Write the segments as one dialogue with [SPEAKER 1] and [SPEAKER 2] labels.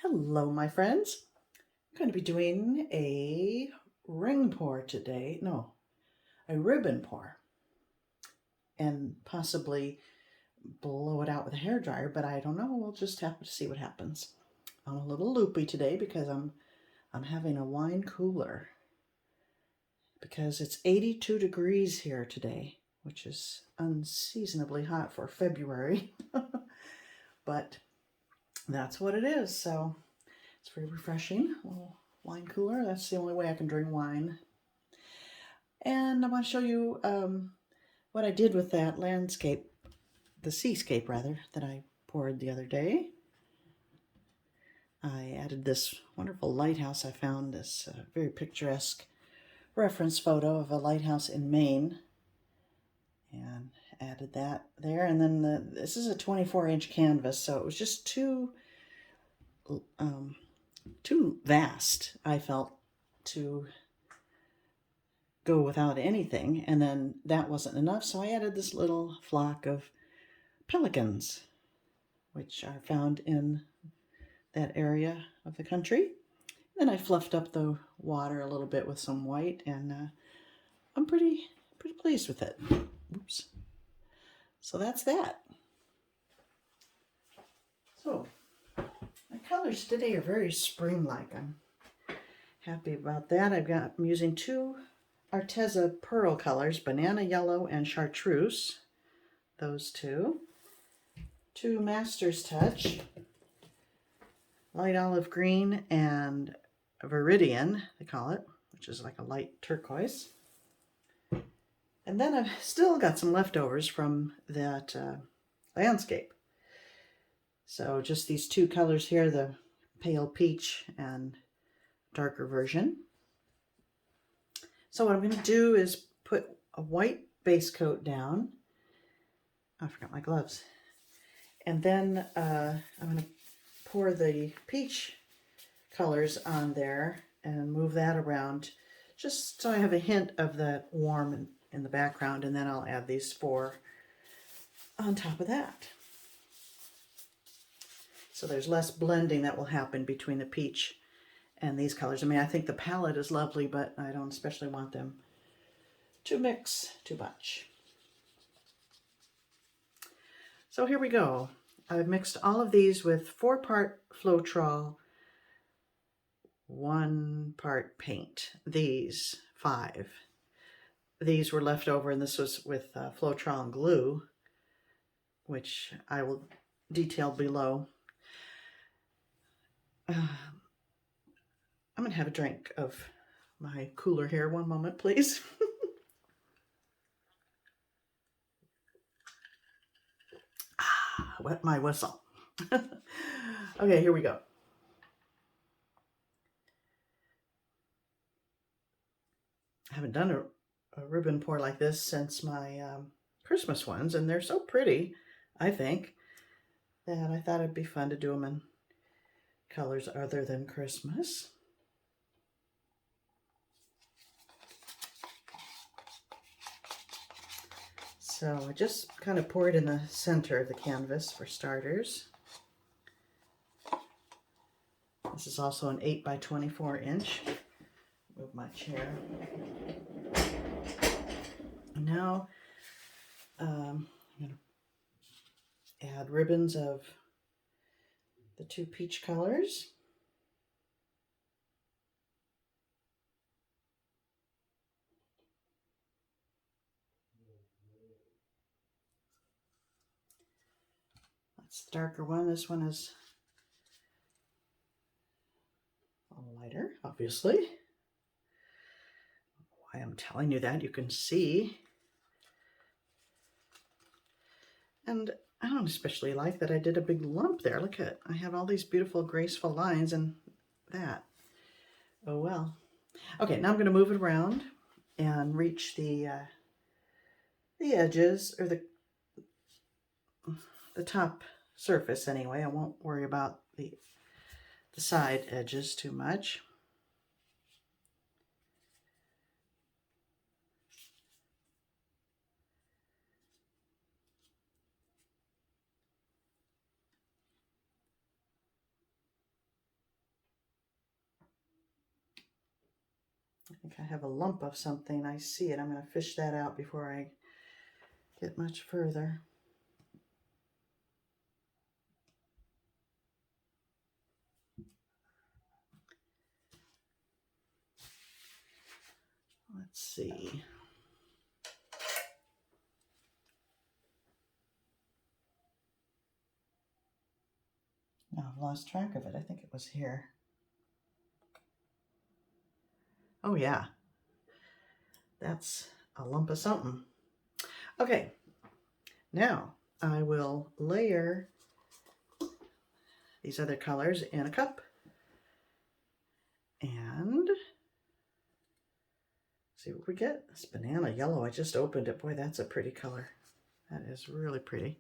[SPEAKER 1] Hello, my friends. I'm going to be doing a ring pour today. No, a ribbon pour. And possibly blow it out with a hairdryer, but I don't know. We'll just have to see what happens. I'm a little loopy today because I'm having a wine cooler because it's 82 degrees here today, which is unseasonably hot for February. But that's what it is. So it's very refreshing. A little wine cooler. That's the only way I can drink wine. And I want to show you what I did with that landscape, the seascape rather, that I poured the other day. I added this wonderful lighthouse I found, this very picturesque reference photo of a lighthouse in Maine, and added that there. And then this is a 24-inch canvas, so it was just too vast, I felt, to go without anything. And then that wasn't enough, so I added this little flock of pelicans, which are found in that area of the country. Then I fluffed up the water a little bit with some white, and I'm pretty pleased with it. Oops. So that's that. So my colors today are very spring-like. I'm happy about that. I'm using two Arteza Pearl colors, Banana Yellow and Chartreuse. Those two. Two Master's Touch, Light Olive Green and Viridian, they call it, which is like a light turquoise. And then I've still got some leftovers from that landscape. So just these two colors here, the pale peach and darker version. So what I'm going to do is put a white base coat down. I forgot my gloves. And then I'm going to pour the peach colors on there and move that around just so I have a hint of that warm in the background, and then I'll add these four on top of that. So there's less blending that will happen between the peach and these colors. I mean, I think the palette is lovely, but I don't especially want them to mix too much. So here we go. I've mixed all of these with 4-part Floetrol, 1 part paint. These 5. These were left over, and this was with Floetrol and glue, which I will detail below. I'm going to have a drink of my cooler here. One moment, please. Wet my whistle. Okay, here we go. I haven't done a ribbon pour like this since my Christmas ones, and they're so pretty, I think, that I thought it'd be fun to do them in colors other than Christmas. So I just kind of pour it in the center of the canvas for starters. This is also an 8 by 24 inch. Move my chair. Now I'm going to add ribbons of the two peach colors. That's the darker one. This one is a little lighter, obviously. Why I'm telling you that, you can see. And I don't especially like that I did a big lump there. Look at, I have all these beautiful graceful lines and that. Oh well. Okay, now I'm going to move it around and reach the edges, or the top surface anyway. I won't worry about the side edges too much. think I have a lump of something. I see it. I'm going to fish that out before I get much further. Let's see. Now I've lost track of it. I think it was here. Oh yeah, that's a lump of something. Okay, now I will layer these other colors in a cup and see what we get. This banana yellow, I just opened it. Boy, that's a pretty color. That is really pretty.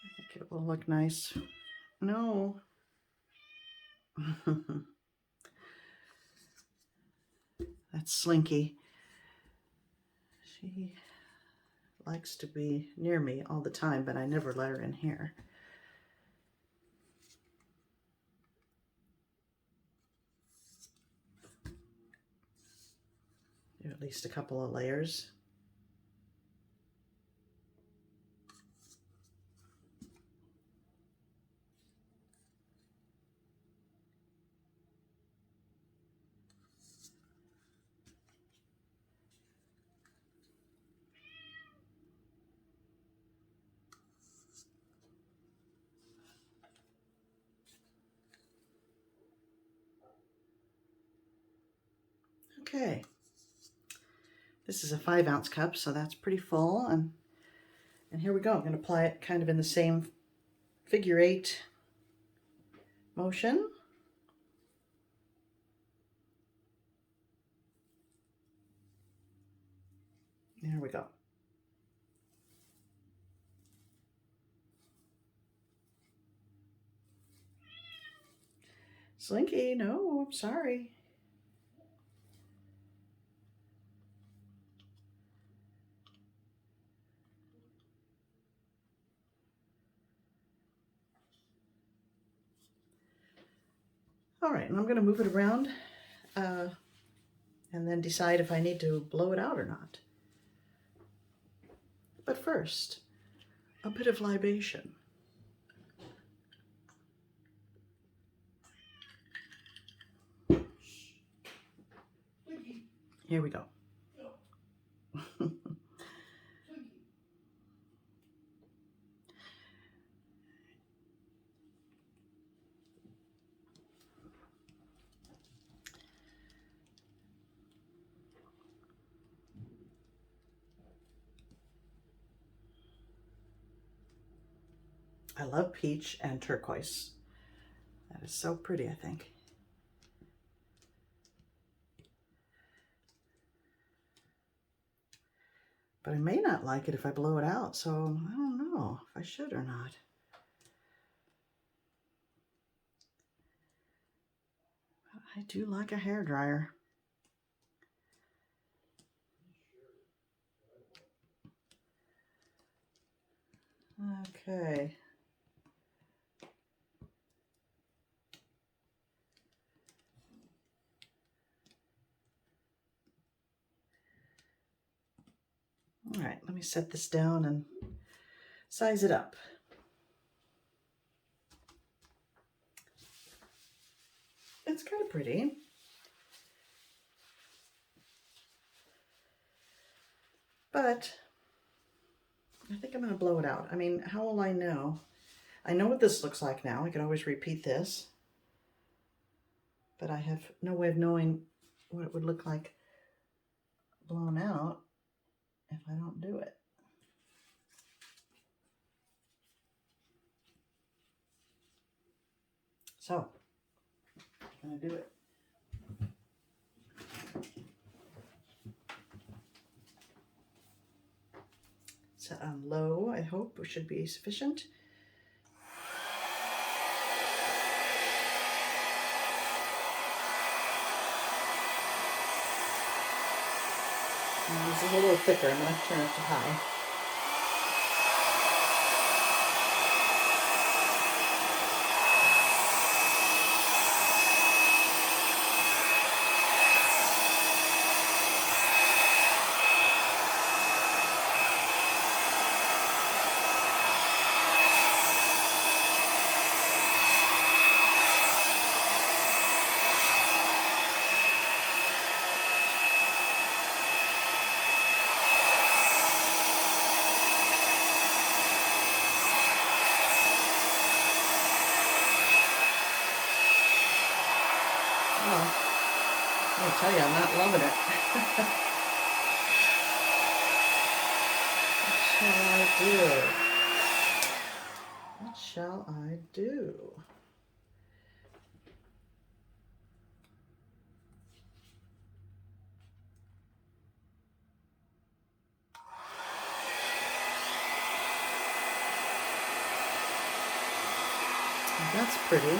[SPEAKER 1] I think it will look nice. No. That's Slinky. She likes to be near me all the time, but I never let her in here. Do at least a couple of layers. Okay, this is a 5-ounce cup, so that's pretty full. And here we go. I'm going to apply it kind of in the same figure 8 motion. There we go. Slinky, no, I'm sorry. All right, and I'm going to move it around and then decide if I need to blow it out or not. But first, a bit of libation. Here we go. I love peach and turquoise. That is so pretty, I think. But I may not like it if I blow it out, so I don't know if I should or not. I do like a hairdryer. Okay. All right, let me set this down and size it up. It's kind of pretty. But I think I'm going to blow it out. I mean, how will I know? I know what this looks like now. I can always repeat this. But I have no way of knowing what it would look like blown out if I don't do it. So, I'm going to do it. Set on low, I hope, it should be sufficient. And this is a little thicker, I'm going to turn it to high. I tell you, I'm not loving it. What shall I do? What shall I do? That's pretty.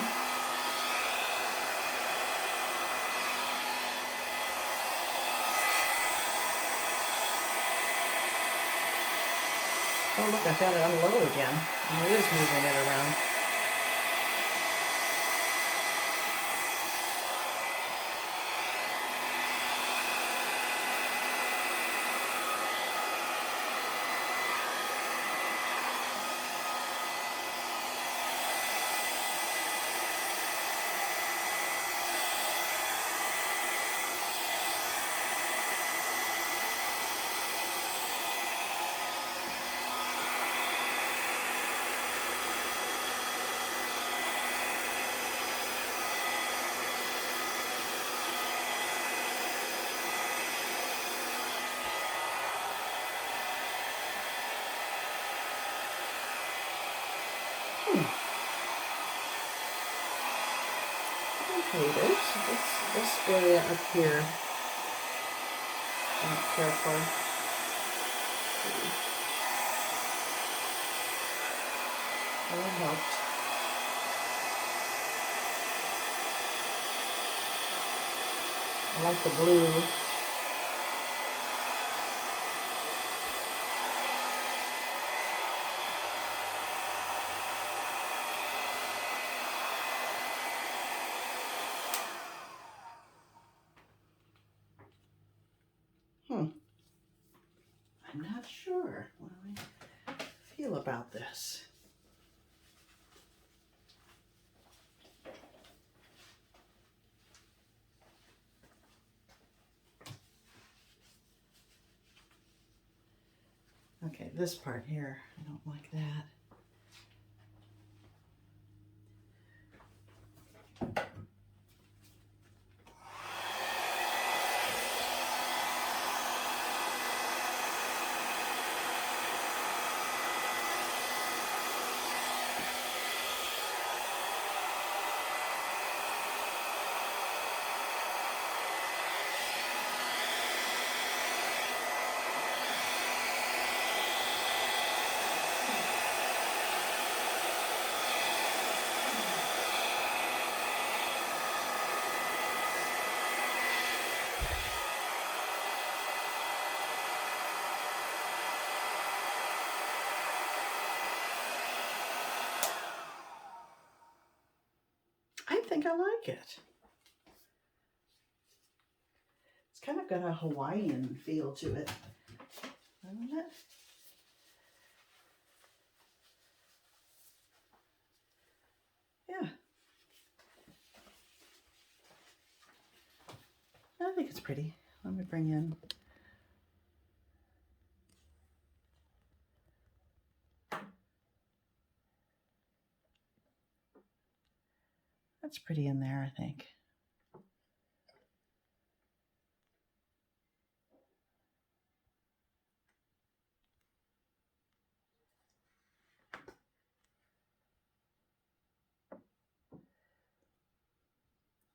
[SPEAKER 1] Oh look, I got it on low again. And it is moving it around. I hate it. This area up here, I don't care for. That helped. I like the blue. I'm not sure what I feel about this. Okay, this part here, I don't like that. I think I like it. It's kind of got a Hawaiian feel to it, doesn't it? Yeah. I think it's pretty. Let me bring in. That's pretty in there, I think.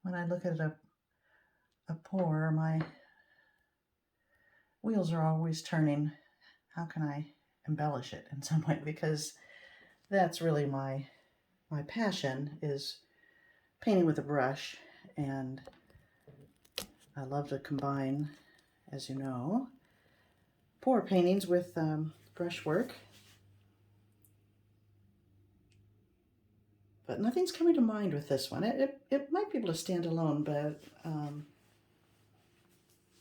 [SPEAKER 1] When I look at a pour, my wheels are always turning. How can I embellish it in some way? Because that's really my passion, is painting with a brush, and I love to combine, as you know, pour paintings with brushwork. But nothing's coming to mind with this one. It might be able to stand alone, but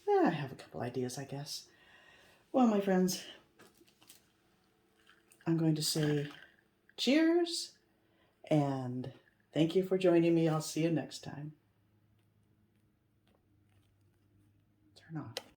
[SPEAKER 1] yeah, I have a couple ideas, I guess. Well, my friends, I'm going to say cheers and thank you for joining me. I'll see you next time. Turn off.